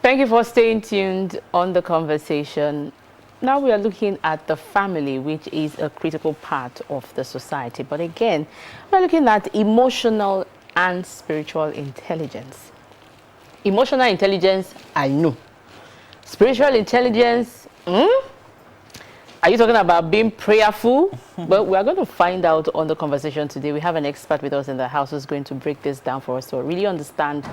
Thank you for staying tuned on The Conversation. Now we are looking at the family, which is a critical part of the society. But again, we're looking at emotional and spiritual intelligence. Emotional intelligence, I know. Spiritual intelligence, Are you talking about being prayerful? Well, we are going to find out on The Conversation today. We have an expert with us in the house who's going to break this down for us to really understand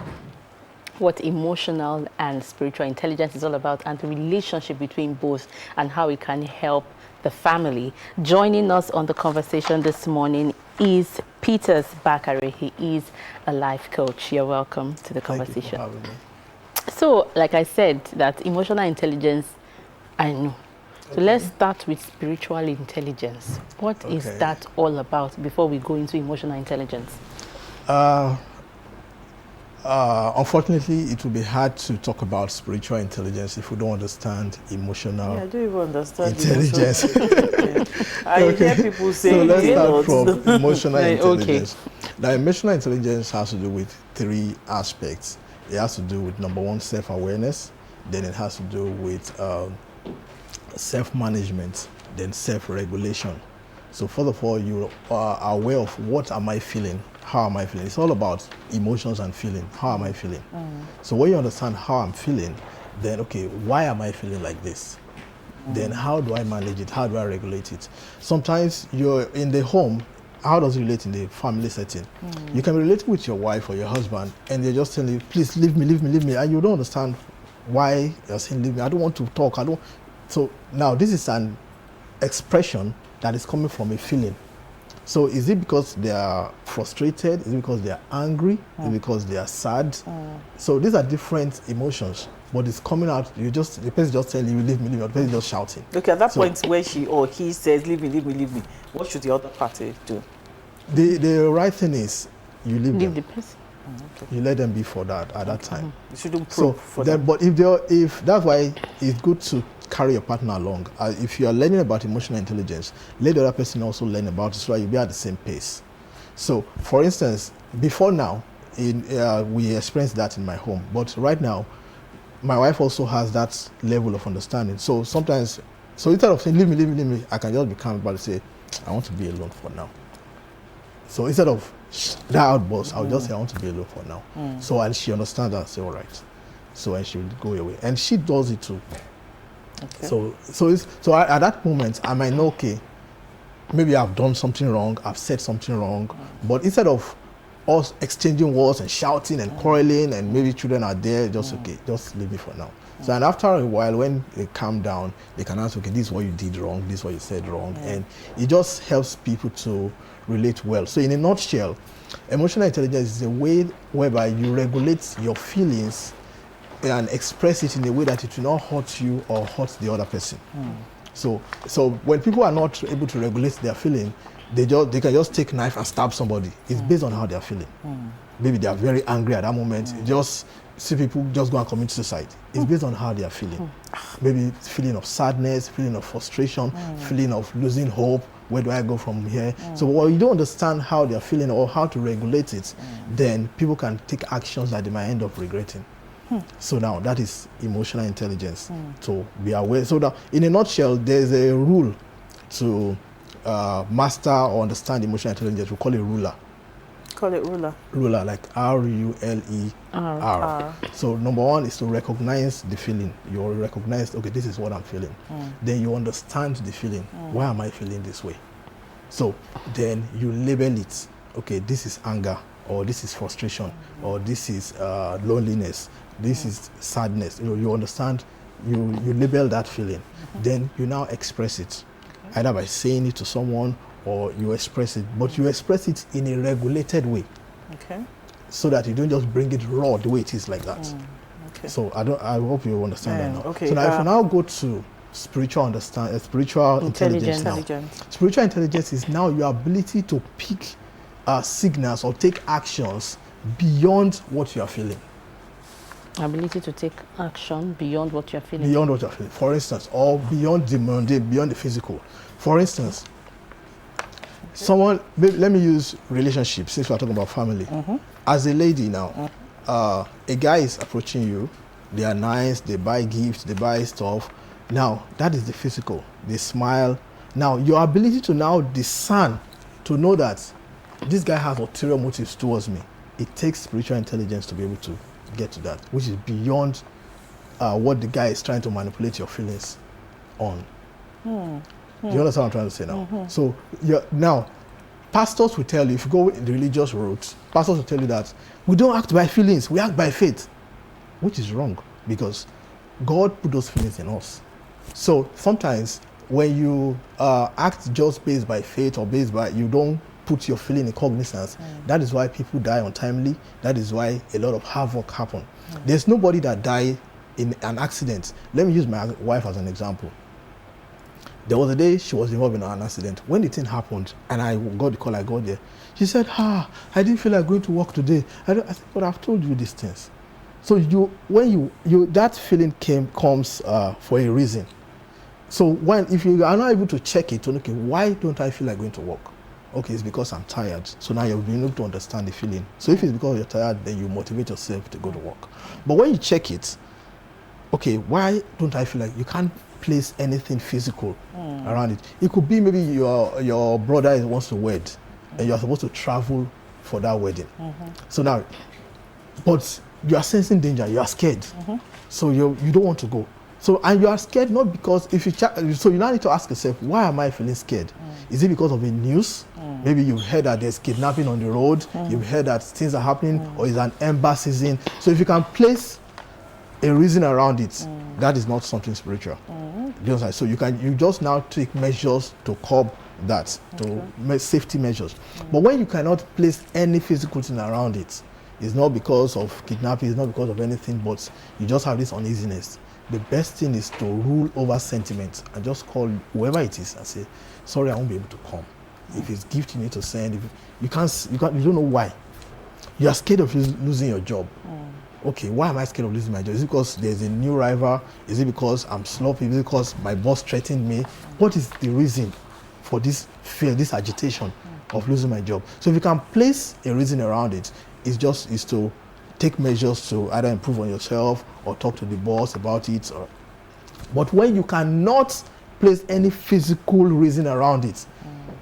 what emotional and spiritual intelligence is all about and the relationship between both and how it can help the family. Joining us on The Conversation this morning is Peters Bakare. He is a life coach. You're welcome to The Conversation. Thank you for having me. So, like I said, that emotional intelligence, I know. So let's start with spiritual intelligence. What is that all about before we go into emotional intelligence? Unfortunately, it will be hard to talk about spiritual intelligence if we don't understand emotional I don't even understand intelligence. I hear people say, so let's start from emotional intelligence. Okay. Now, emotional intelligence has to do with three aspects. It has to do with, number one, self-awareness. Then it has to do with self-management, then self-regulation. So first of all, you are aware of what am I feeling, how am I feeling. It's all about emotions and feeling. How am I feeling? So when you understand how I'm feeling, then okay, why am I feeling like this? Then how do I manage it? How do I regulate it? Sometimes you're in the home. How does it relate in the family setting? You can relate with your wife or your husband, and they're just telling you, please leave me, leave me, leave me, and you don't understand why you're saying leave me. I don't want to talk. I don't. So now this is an expression that is coming from a feeling. So is it because they are frustrated? Is it because they are angry? Is it because they are sad? So these are different emotions, but it's coming out. The person just telling you leave me, leave me. The person just shouting. Okay, at that point where she or he says leave me, leave me, leave me, what should the other party do? The right thing is you leave them. The person. You let them be for that at that time. You shouldn't So probe for then, them. but if that's why it's good to carry your partner along. If you are learning about emotional intelligence, let the other person also learn about it so that you'll be at the same pace. So, for instance, before now, we experienced that in my home, but right now, my wife also has that level of understanding. So sometimes, instead of saying leave me, leave me, leave me, I can just be calm about it and say, I want to be alone for now. So instead of that outburst, I'll just say I want to be alone for now. So and she understands that, say all right. So and she will go away, and she does it too. Okay. So at that moment, I might know, okay, maybe I've done something wrong, I've said something wrong, but instead of us exchanging words and shouting and quarreling, and maybe children are there, just okay, just leave me for now. So and after a while, when they calm down, they can ask, okay, this is what you did wrong, this is what you said wrong, and it just helps people to relate well. So in a nutshell, emotional intelligence is a way whereby you regulate your feelings and express it in a way that it will not hurt you or hurt the other person. So when people are not able to regulate their feeling, they can just take a knife and stab somebody. It's based on how they are feeling. Maybe they are very angry at that moment. You just see people just go and commit suicide. It's based on how they are feeling. Maybe feeling of sadness, feeling of frustration, feeling of losing hope. Where do I go from here? So when you don't understand how they are feeling or how to regulate it, then people can take actions that they might end up regretting. So now that is emotional intelligence, to be aware. So now, in a nutshell, there's a rule to master or understand emotional intelligence. We call it ruler. Call it ruler. Ruler, like R-U-L-E-R. So number one is to recognize the feeling. You recognize, okay, this is what I'm feeling. Then you understand the feeling. Why am I feeling this way? So then you label it. Okay, this is anger, or this is frustration, or this is loneliness. This is sadness. You understand, you label that feeling. Then you now express it, either by saying it to someone or you express it, but you express it in a regulated way. Okay. So that you don't just bring it raw the way it is like that. Okay. So I hope you understand that now. Okay. So now if you now go to spiritual intelligence now. Spiritual intelligence is now your ability to pick signals or take actions beyond what you are feeling. Ability to take action beyond what you're feeling. Beyond what you're feeling, for instance, or beyond the mundane, beyond the physical. For instance, let me use relationships since we're talking about family. As a lady now, a guy is approaching you, they are nice, they buy gifts, they buy stuff. Now, that is the physical. They smile. Now, your ability to now discern, to know that this guy has ulterior motives towards me, it takes spiritual intelligence to be able to get to that, which is beyond what the guy is trying to manipulate your feelings on. Do you understand what I'm trying to say now? So, now, pastors will tell you, if you go in the religious route, pastors will tell you that we don't act by feelings, we act by faith, which is wrong, because God put those feelings in us. So sometimes when you act just based by faith or based by, you don't put your feeling in cognizance, that is why people die untimely. That is why a lot of havoc happen. There's nobody that died in an accident. Let me use my wife as an example. There was a day she was involved in an accident. When the thing happened and I got the call, I got there, she said, I didn't feel like going to work today. I said, but I've told you these things. So when that feeling comes for a reason. So if you are not able to check it, okay, why don't I feel like going to work? Okay, it's because I'm tired. So now you've been able to understand the feeling. So if it's because you're tired, then you motivate yourself to go to work. But when you check it, okay, why don't I feel like, you can't place anything physical around it. It could be maybe your brother wants to wed and you're supposed to travel for that wedding. So now, but you are sensing danger, you are scared. So you don't want to go. So, and you are scared not because so you now need to ask yourself, why am I feeling scared? Is it because of the news? Maybe you've heard that there's kidnapping on the road, you've heard that things are happening, or is an ember season. So if you can place a reason around it, that is not something spiritual. So you just now take measures to curb that, to make safety measures. But when you cannot place any physical thing around it, it's not because of kidnapping, it's not because of anything, but you just have this uneasiness. The best thing is to rule over sentiment and just call whoever it is and say, sorry, I won't be able to come. If it's gift you need to send, you don't know why. You are scared of losing your job. Okay, why am I scared of losing my job? Is it because there's a new rival? Is it because I'm sloppy? Is it because my boss threatened me? What is the reason for this fear, this agitation of losing my job? So if you can place a reason around it, is to take measures to either improve on yourself or talk to the boss about it. But when you cannot place any physical reason around it,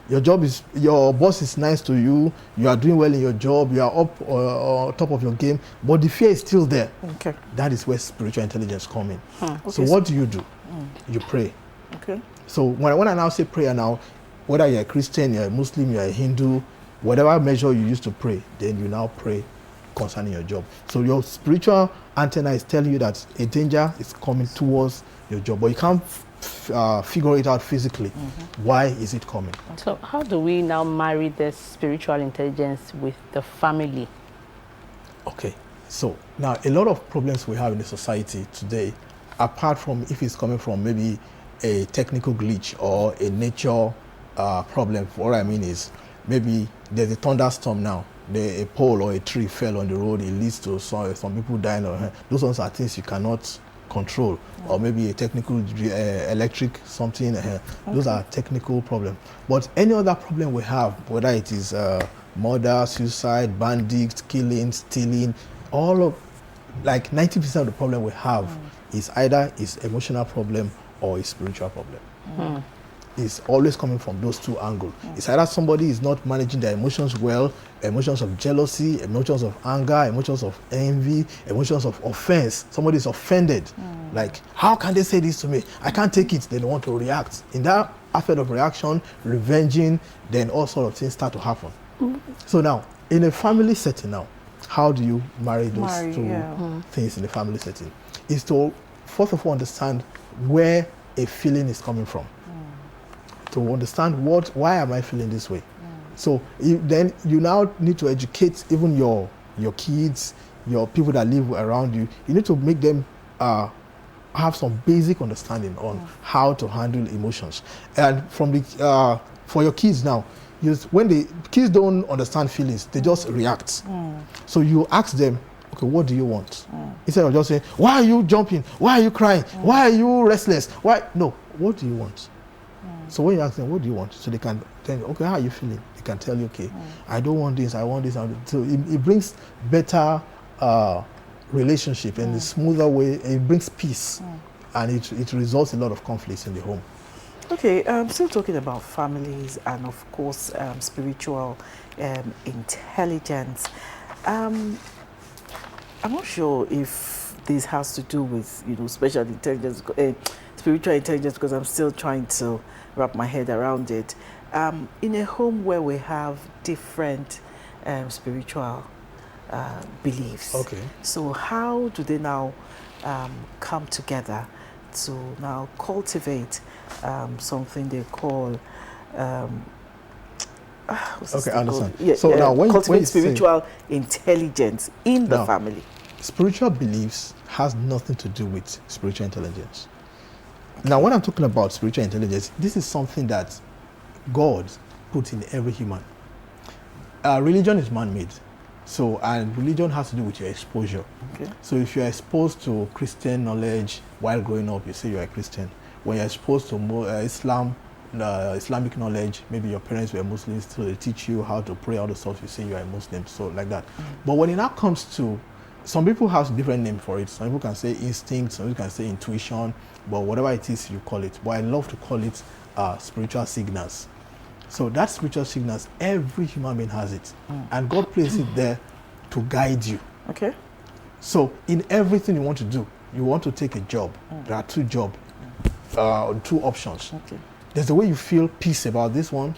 your boss is nice to you, you are doing well in your job, you are up on top of your game, but the fear is still there. Okay. That is where spiritual intelligence comes in. Okay. So what do? You pray. Okay. So when I now say prayer now, whether you're a Christian, you're a Muslim, you're a Hindu, whatever measure you used to pray, then you now pray concerning your job. So your spiritual antenna is telling you that a danger is coming towards your job, but you can't figure it out physically. Why is it coming? So how do we now marry this spiritual intelligence with the family? Okay, so now a lot of problems we have in the society today, apart from if it's coming from maybe a technical glitch or a nature problem, what I mean is maybe there's a thunderstorm now, a pole or a tree fell on the road, it leads to some people dying. Those ones are things you cannot control. Or maybe a technical electric something. Those are technical problems. But any other problem we have, whether it is murder, suicide, bandits, killing, stealing, all of, like 90% of the problem we have is either is emotional problem or a spiritual problem. It's always coming from those two angles. It's either somebody is not managing their emotions well, emotions of jealousy, emotions of anger, emotions of envy, emotions of offense. Somebody is offended. Like, how can they say this to me? I can't take it. They don't want to react. In that aspect of reaction, revenging, then all sorts of things start to happen. So now, in a family setting now, how do you marry those two things in a family setting? Is to, first of all, understand where a feeling is coming from. To understand why am I feeling this way? So then you now need to educate even your kids, your people that live around you. You need to make them have some basic understanding on how to handle emotions. And from the for your kids now, when the kids don't understand feelings, they just react. So you ask them, okay, what do you want? Instead of just saying, why are you jumping? Why are you crying? Why are you restless? Why? No, what do you want? So when you ask them, what do you want? So they can tell you, okay, how are you feeling? They can tell you, okay, I don't want this, I want this. So it brings better relationship in a smoother way. It brings peace, and it results in a lot of conflicts in the home. Okay, still talking about families and of course spiritual intelligence. I'm not sure if this has to do with special intelligence, spiritual intelligence, because I'm still trying to wrap my head around it. In a home where we have different spiritual beliefs, Okay. so how do they now come together to now cultivate something they call Okay, I understand. Yeah, So now when cultivate you say- spiritual intelligence in the Now, family. Spiritual beliefs has nothing to do with spiritual intelligence. Now, when I'm talking about spiritual intelligence, this is something that God put in every human. Religion is man-made. So, and religion has to do with your exposure. Okay. So if you're exposed to Christian knowledge while growing up, you say you're a Christian. When you're exposed to Islamic knowledge, maybe your parents were Muslims, so they teach you how to pray, all the stuff, you say you're a Muslim, so like that. But when it now comes to, some people have different name for it. Some people can say instinct, some people can say intuition, but whatever it is you call it. But I love to call it spiritual signals. So that spiritual signals, every human being has it. And God placed it there to guide you. Okay. So in everything you want to do, you want to take a job, there are two options. Okay. There's the way you feel peace about this one,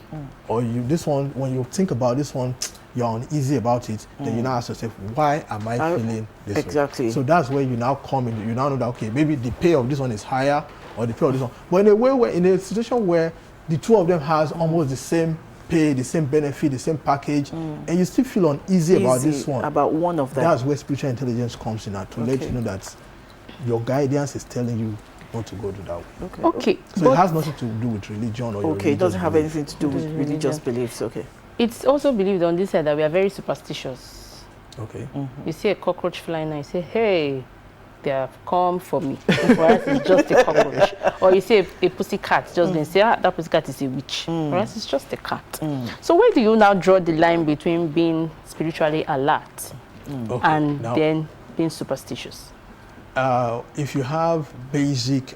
or this one, when you think about this one, you're uneasy about it, then you now ask yourself, why am I feeling this way? Exactly. So that's where you now come in, you now know that, okay, maybe the pay of this one is higher, or the pay of this one. But in a way, where in a situation where the two of them has almost the same pay, the same benefit, the same package, and you still feel uneasy about this one. About one of them. That's where spiritual intelligence comes in, to let you know that your guidance is telling you not to go to that way. Okay. So it has nothing to do with religion or your Okay, it doesn't have religious anything to do with religious beliefs. Okay. It's also believed on this side that we are very superstitious. belief. Okay. You see a cockroach flying and you say, hey, they have come for me. For us, it's just a cockroach. Or you see a pussy cat, just then say, that pussy cat is a witch. For us, it's just a cat. So where do you now draw the line between being spiritually alert Okay. and Now, then being superstitious? if you have basic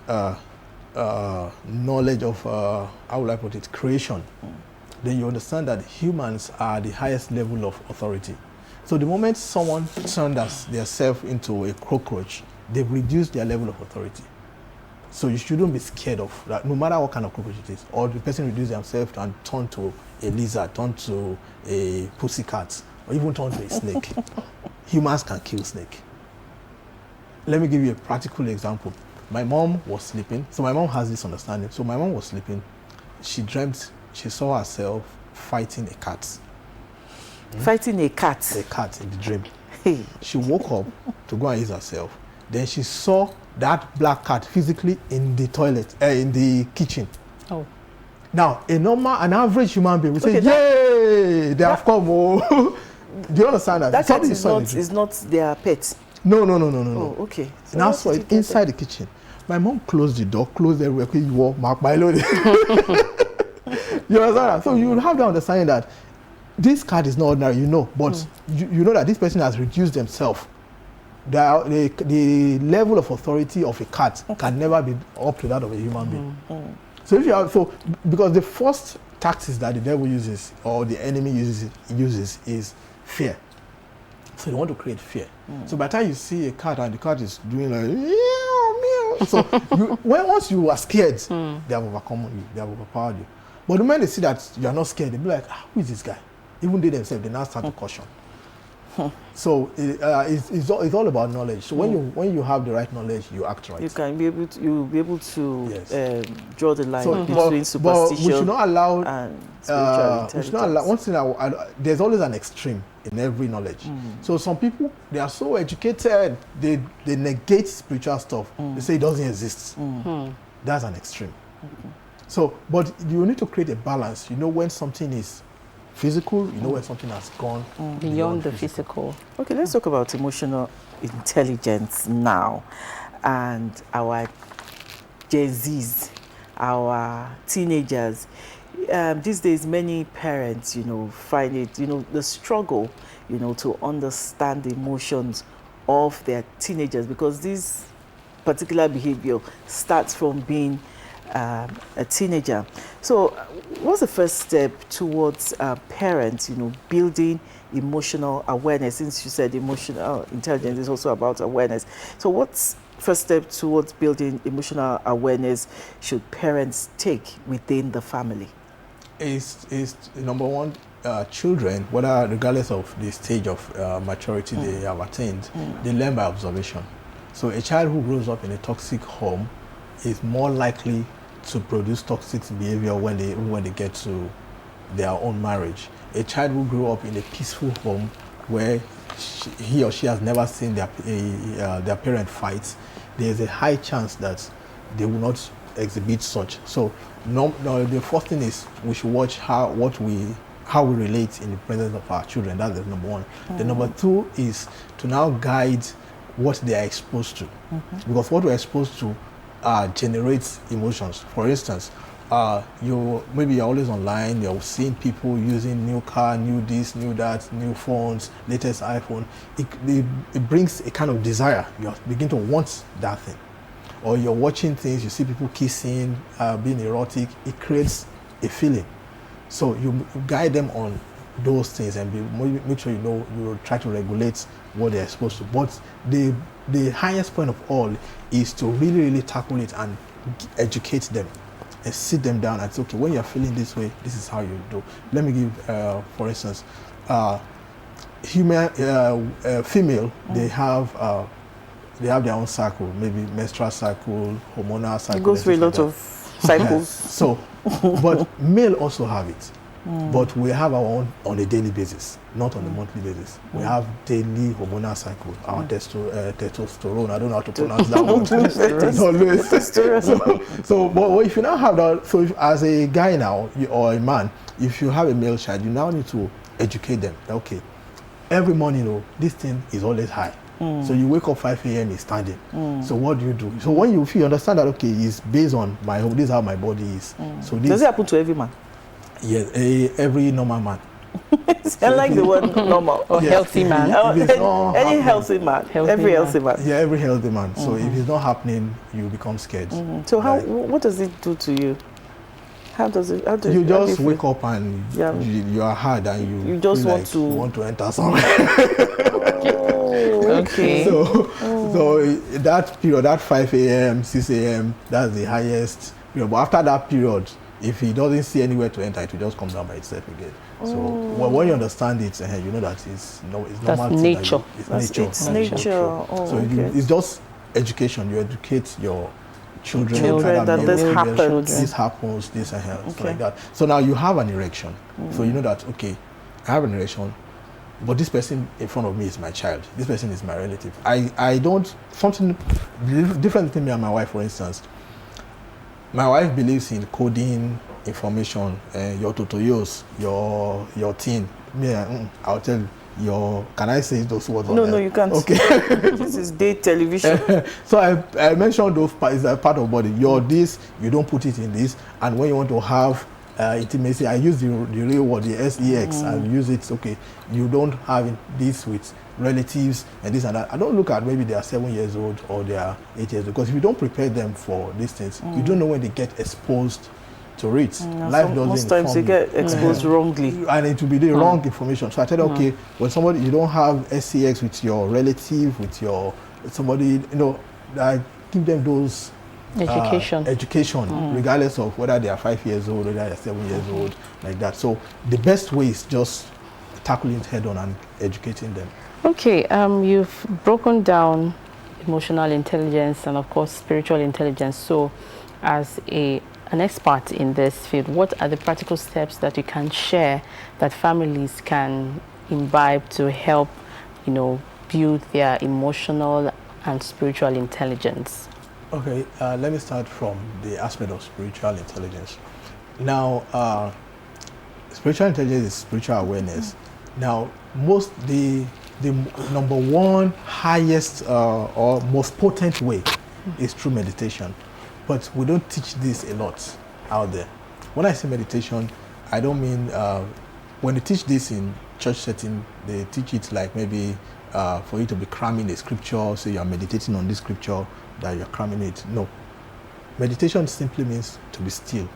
knowledge of, how would I put it, creation, then you understand that humans are the highest level of authority. So the moment someone turns themselves into a cockroach, they've reduced their level of authority. So you shouldn't be scared of that, no matter what kind of cockroach it is. Or the person reduce themselves and turn to a lizard, turn to a pussycat, or even turn to a snake. Humans can kill snake. Let me give you a practical example. My mom was sleeping. So my mom has this understanding. So my mom was sleeping. She dreamt, she saw herself fighting a cat. Fighting a cat. A cat in the dream. Hey. She woke up to go and use herself. Then she saw that black cat physically in the toilet, in the kitchen. Oh. Now, an average human being will say, Okay, yay, they have come. Oh. Do you understand that? That cat Something is not their pet. No. Oh, okay. So Now how saw did you it get inside the kitchen. My mom closed the door, closed everywhere. You walk, mark my load. You understand that? So you will have the understanding that this cat is not ordinary, but you know that this person has reduced themselves. The level of authority of a cat can never be up to that of a human being. So if you have, because the first tactics that the devil uses or the enemy uses is fear. So they want to create fear. So by the time you see a cat and the cat is doing like meow, meow, so once you are scared, they have overcome you, they have overpowered you. But the moment they see that you are not scared, they be like, who is this guy? Even they themselves, they now start to caution. So it's all about knowledge. So when you have the right knowledge, you act right. You can be able to, you'll be able to Yes. draw the line So, between but superstition we should not allow. and spiritual We should not allow. One thing, there's always an extreme in every knowledge. So some people, they are so educated, they negate spiritual stuff. They say it doesn't exist. That's an extreme. So, but you need to create a balance. You know when something is physical, you know when something has gone Beyond the physical. Okay, let's talk about emotional intelligence now, and our Gen Zs, our teenagers. These days, many parents, find it, the struggle, to understand the emotions of their teenagers, because this particular behavior starts from being a teenager. So what's the first step towards parents, building emotional awareness? Since you said emotional intelligence is also about awareness. So what's first step towards building emotional awareness should parents take within the family? Is number one, children, whether regardless of the stage of maturity they have attained, they learn by observation. So a child who grows up in a toxic home is more likely to produce toxic behavior when they get to their own marriage. A child who grew up in a peaceful home where he or she has never seen their parent fight, there's a high chance that they will not exhibit such. So no, the first thing is we should watch how we relate in the presence of our children. That's the number one. The number two is to now guide what they are exposed to, because what we're exposed to generates emotions. For instance, maybe you're always online, you're seeing people using new car, new this, new that, new phones, latest iPhone. It brings a kind of desire. You begin to want that thing. Or you're watching things, you see people kissing, being erotic, it creates a feeling. So you guide them on those things and make sure you try to regulate what they're exposed to. But the highest point of all is to really, really tackle it and educate them and sit them down and say, okay, when you're feeling this way, this is how you do. Let me give, for instance, female, they have their own cycle, maybe menstrual cycle, hormonal cycle. It goes through a lot of cycles. So, but male also have it. But we have our own on a daily basis, not on a monthly basis. We have daily hormonal cycle, our testosterone. I don't know how to pronounce that one. But if you now have that, so if, as a guy now, or a man, if you have a male child, you now need to educate them. Okay, every morning, this thing is always high. So you wake up 5 a.m. is standing. So what do? So when you understand that, okay, it's based on this is how my body is. So this, does it happen to every man? Yes, every normal man. I like the word normal. Or healthy man. Any healthy man. Every healthy man. Yeah, every healthy man. So if it's not happening, you become scared. So what does it do to you? How does it? You just wake up and you are hard and you just want to enter somewhere. Okay. So that period, that 5 a.m., 6 a.m., that's the highest period. But after that period, if he doesn't see anywhere to enter, it will just come down by itself again. So when you understand it, you know that it's normal. That's nature. It's nature. Oh, so okay. it's just education. You educate your children that this happens. This happens, this and stuff like that. So now you have an erection. So you know that, okay, I have an erection, but this person in front of me is my child. This person is my relative. I don't, something different between me and my wife, for instance. My wife believes in coding information, your tutorials, your teen. I'll tell you, can I say those words? No, you can't. Okay. This is date television. So I mentioned those parts, part of body. You're this, you don't put it in this. And when you want to have intimacy, I use the real word, the sex, and use it, okay, you don't have this with relatives and this and that. I don't look at maybe they are 7 years old or they are 8 years old, because if you don't prepare them for these things, you don't know when they get exposed to it. Life doesn't most times you get exposed wrongly. And it will be the wrong information. So I tell you, okay, when somebody, you don't have sex with your relative, with your somebody, I give them those education, regardless of whether they are 5 years old or they are 7 years old, like that. So the best way is just tackling it head on and educating them. Okay, you've broken down emotional intelligence and of course spiritual intelligence. So as an expert in this field, what are the practical steps that you can share that families can imbibe to help, build their emotional and spiritual intelligence? Okay, let me start from the aspect of spiritual intelligence. Now, spiritual intelligence is spiritual awareness. Now, the number one highest or most potent way is through meditation. But we don't teach this a lot out there. When I say meditation, I don't mean, when they teach this in church setting, they teach it like maybe for you to be cramming a scripture, say you are meditating on this scripture, that you're cramming it. No. Meditation simply means to be still,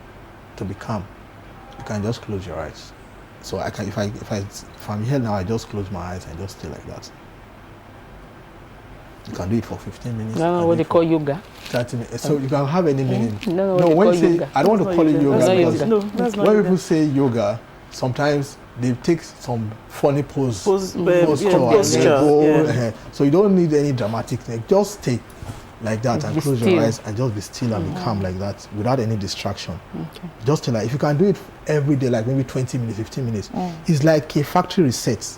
to be calm. You can just close your eyes. So I can, if I'm here now, I just close my eyes and just stay like that. You can do it for 15 minutes. No, what they call yoga. 30 minutes. So you can have any meaning. No, when you say, yoga. I don't want to call it yoga because No, that's not when yoga. people say yoga, sometimes they take some funny posture. And they posture, go, yeah. so you don't need any dramatic thing. Just stay like that and Be close still. your eyes and just be still and be calm like that without any distraction. Okay. Just like, if you can do it every day, like maybe 20 minutes, 15 minutes, it's like a factory reset.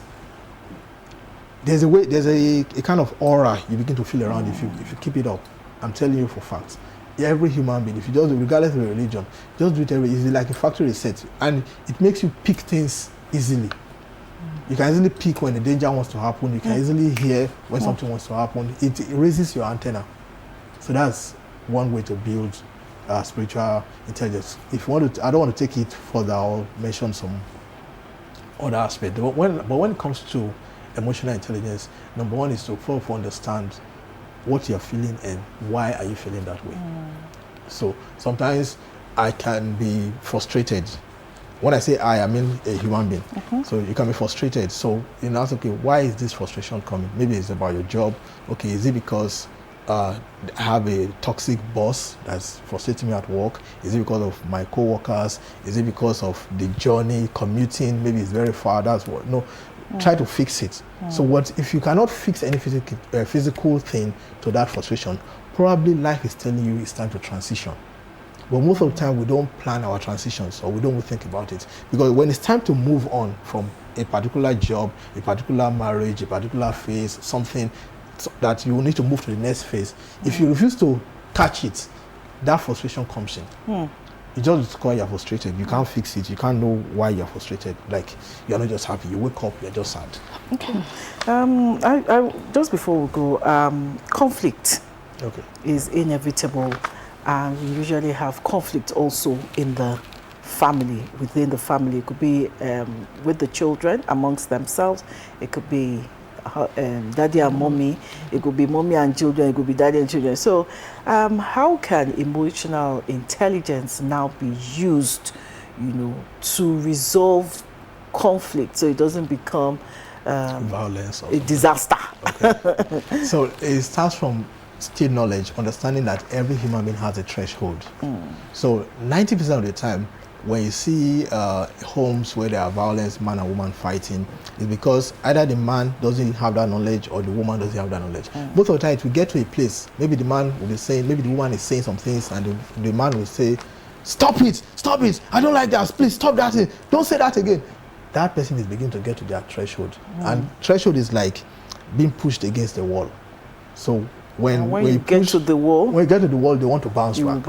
There's a kind of aura you begin to feel around if you keep it up. I'm telling you for facts. Every human being, if you just, regardless of your religion, just do it every day. It's like a factory reset, and it makes you pick things easily. You can easily pick when the danger wants to happen. You can easily hear when something wants to happen. It raises your antenna. So that's one way to build spiritual intelligence. If you want to, I don't want to take it further or mention some other aspect. But when it comes to emotional intelligence, number one is to first understand what you're feeling and why are you feeling that way. So sometimes I can be frustrated. When I say I mean a human being. So you can be frustrated. So you know, okay, why is this frustration coming? Maybe it's about your job. Okay, is it because I have a toxic boss that's frustrating me at work? Is it because of my co-workers? Is it because of the journey, commuting? Maybe it's very far. That's what. No, try to fix it. So what if you cannot fix any physical thing to that frustration? Probably life is telling you it's time to transition. But most of the time we don't plan our transitions, or we don't think about it, because when it's time to move on from a particular job, a particular marriage, a particular phase, something that you will need to move to the next phase, if you refuse to catch it, that frustration comes in. You just discover you're frustrated. You can't fix it. You can't know why you're frustrated. Like, you're not just happy. You wake up, you're just sad. Okay. I just before we go, conflict is inevitable, and we usually have conflict also in the family, within the family. It could be with the children amongst themselves. It could be daddy and mommy. It could be mommy and children. It could be daddy and children. So how can emotional intelligence now be used, to resolve conflict so it doesn't become violence or a disaster? Okay. So it starts from still knowledge, understanding that every human being has a threshold. So 90% of the time, when you see homes where there are violence, man and woman fighting, it's because either the man doesn't have that knowledge or the woman doesn't have that knowledge. Both of the time, it will get to a place, maybe the man will be saying, maybe the woman is saying some things, and the man will say, stop it, I don't like that, please stop that, don't say that again. That person is beginning to get to their threshold. And threshold is like being pushed against the wall. So when you get to the wall, they want to bounce back.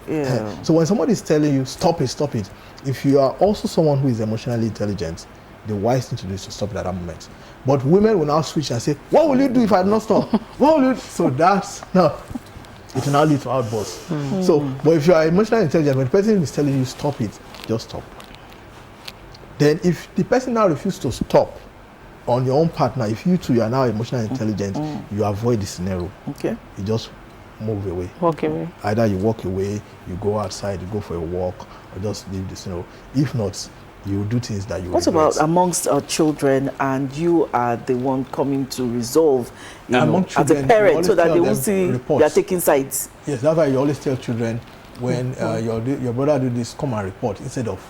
Yeah. So when somebody is telling you, stop it. If you are also someone who is emotionally intelligent, the wise thing to do is to stop it at that moment. But women will now switch and say, what will you do if I do not stop? What will you do? So it will now lead to outbursts. So, but if you are emotionally intelligent, when the person is telling you, stop it, just stop. Then if the person now refuses to stop, on your own partner, if you two are now emotionally intelligent, you avoid the scenario. Okay. You just move away. Walk away. Either you walk away, you go outside, you go for a walk, or just leave the scenario. If not, you do things that you What regret. about amongst our children, and you are the one coming to resolve, as a parent, so that they will see they are taking sides? Yes, that's why you always tell children, when your brother do this, come and report, instead of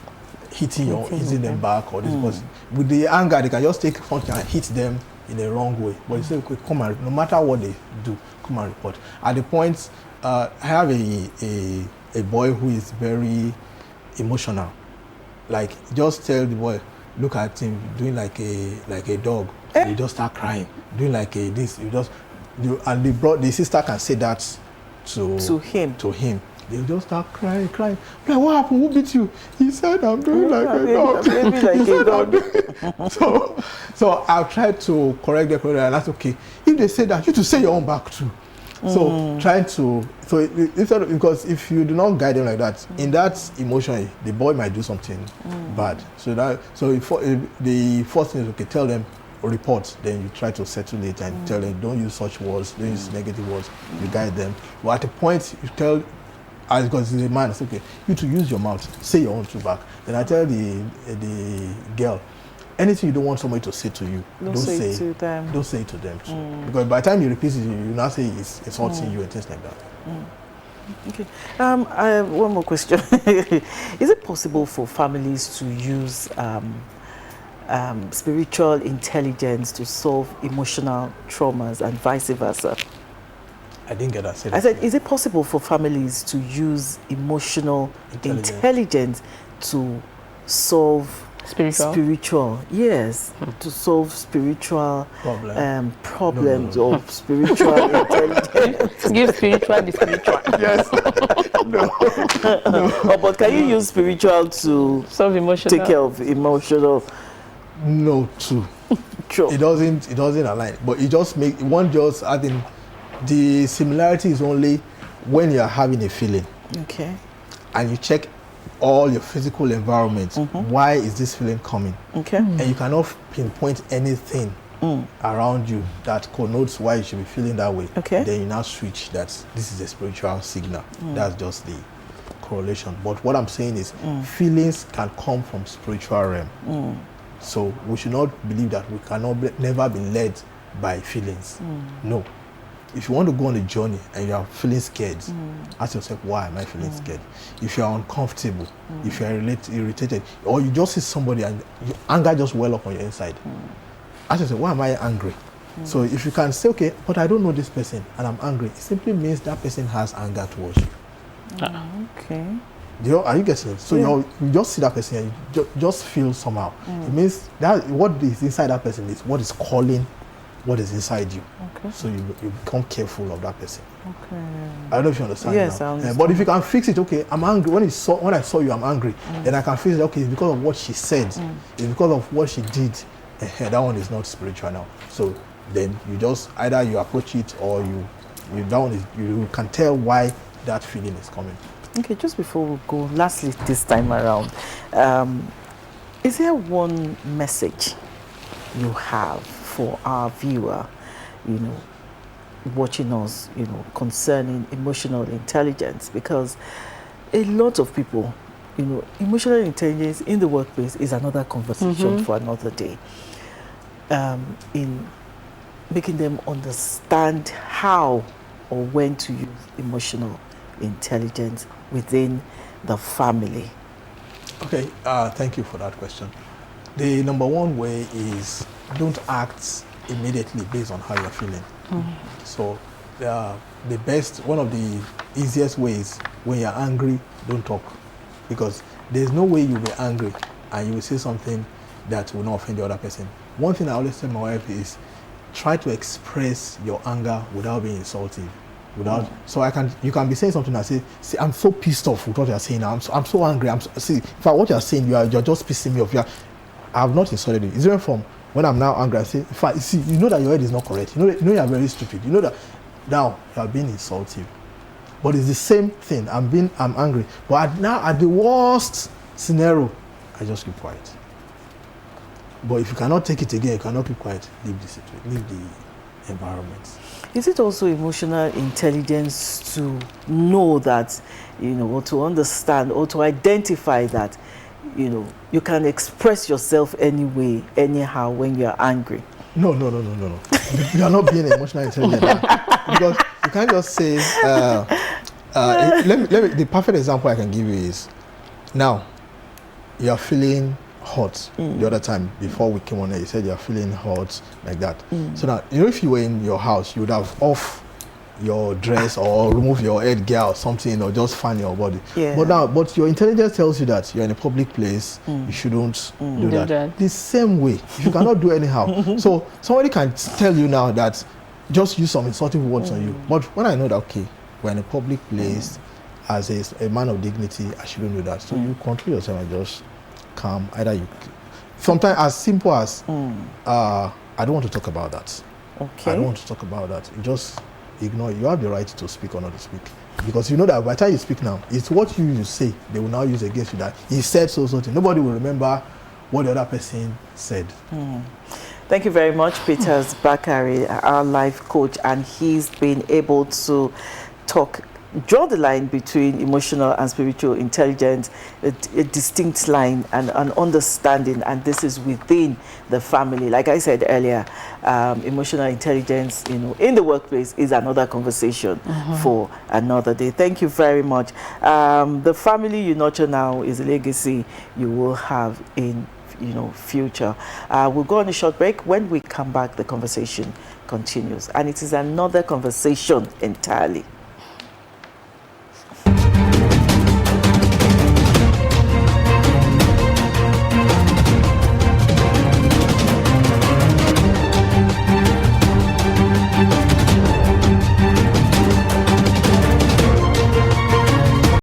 hitting them back or this, because with the anger they can just take something and hit them in the wrong way. But you say, okay, come and, no matter what they do, come and report. At the point, I have a boy who is very emotional. Like, just tell the boy, look at him doing like a dog. You just start crying, doing like a this. And the sister can say that to him. They'll just start crying. Like, what happened? Who beat you? He said, I'm doing like a dog. Maybe like a dog. So I've tried to correct them, and that's okay. If they say that, you to say your own back too. So because if you do not guide them like that, in that emotion, the boy might do something bad. So the first thing is, okay, tell them report, then you try to settle it and tell them, don't use such words, don't use negative words. You guide them. But at a point, you tell, because it's a man, it's okay, you to use your mouth, say your own truth back. Then I tell the girl, anything you don't want somebody to say to you, don't say it to them. Don't say it to them too. Because by the time you repeat it, you now say it's insulting you and things like that. Okay. I have one more question. Is it possible for families to use spiritual intelligence to solve emotional traumas and vice versa? I didn't get that. I said, is it possible for families to use emotional intelligence to solve spiritual, yes, to solve spiritual problems of spiritual intelligence? Give spiritual the spiritual. Yes. No. But can you use spiritual to solve emotional? Take care of emotional? No, too. Sure. It doesn't align. But it just make one just. I think the similarity is only when you are having a feeling. Okay. And you check all your physical environment. Why is this feeling coming? Okay. And you cannot pinpoint anything around you that connotes why you should be feeling that way. Okay. Then you now switch that this is a spiritual signal. That's just the correlation. But what I'm saying is feelings can come from spiritual realm. So we should not believe that we cannot never be led by feelings. No. If you want to go on a journey and you are feeling scared, ask yourself, why am I feeling scared? If you are uncomfortable, if you are irritated, or you just see somebody and your anger just well up on your inside, ask yourself, why am I angry? So if you can say, okay, but I don't know this person and I'm angry, it simply means that person has anger towards you. Okay. Are you getting it? So you just see that person and you just feel somehow. It means that what is inside that person is what is calling what is inside you. Okay. So you become careful of that person. Okay. I don't know if you understand. Yes, now. I understand. But if you can fix it, okay, I'm angry. When I saw you, I'm angry. Then I can fix it, okay, it's because of what she said. It's because of what she did. That one is not spiritual now. So then you just, either you approach it or you can tell why that feeling is coming. Okay, just before we go, lastly this time around, is there one message you have for our viewer, watching us, concerning emotional intelligence? Because a lot of people, emotional intelligence in the workplace is another conversation for another day. In making them understand how or when to use emotional intelligence within the family. Okay, thank you for that question. The number one way is don't act immediately based on how you're feeling. So one of the easiest ways, when you're angry, don't talk. Because there's no way you'll be angry and you will say something that will not offend the other person. One thing I always tell my wife is try to express your anger without being insultive. So you can be saying something and say, I'm so pissed off with what you're saying now. I'm so angry. What you're saying, you're just pissing me off. I have not insulted you. It's different from when I'm now angry. I say, you know that your head is not correct. You know you're very stupid. You know that now you are being insultive. But it's the same thing. I'm angry. But now at the worst scenario, I just keep quiet. But if you cannot take it again, you cannot keep quiet. Leave the situation. Leave the environment. Is it also emotional intelligence to know that, or to understand or to identify that, you can express yourself anyway, anyhow when you're angry? No. You are not being emotionally intelligent now. Because you can't just say, the perfect example I can give you is, now, you are feeling hot the other time before we came on air. You said you're feeling hot like that. So now, if you were in your house, you would have off your dress or remove your headgear or something, or just fan your body. Yeah. But your intelligence tells you that you're in a public place, you shouldn't do that. The same way, you cannot do anyhow. So somebody can tell you now that just use some insultive words on you. But when I know that, okay, we're in a public place, as a man of dignity, I shouldn't do that. So you control yourself and just calm. Sometimes as simple as, I don't want to talk about that. Okay. I don't want to talk about that. You just ignore it. You have the right to speak or not to speak. Because you know that by the time you speak now, it's what you say they will now use against you, that he said so something. Nobody will remember what the other person said. Thank you very much, Peter Bakari, our life coach, and he's been able to draw the line between emotional and spiritual intelligence, a distinct line and an understanding, and this is within the family. Like I said earlier, emotional intelligence, in the workplace is another conversation for another day. Thank you very much. The family you nurture now is a legacy you will have in future. We'll go on a short break. When we come back, the conversation continues, and it is another conversation entirely.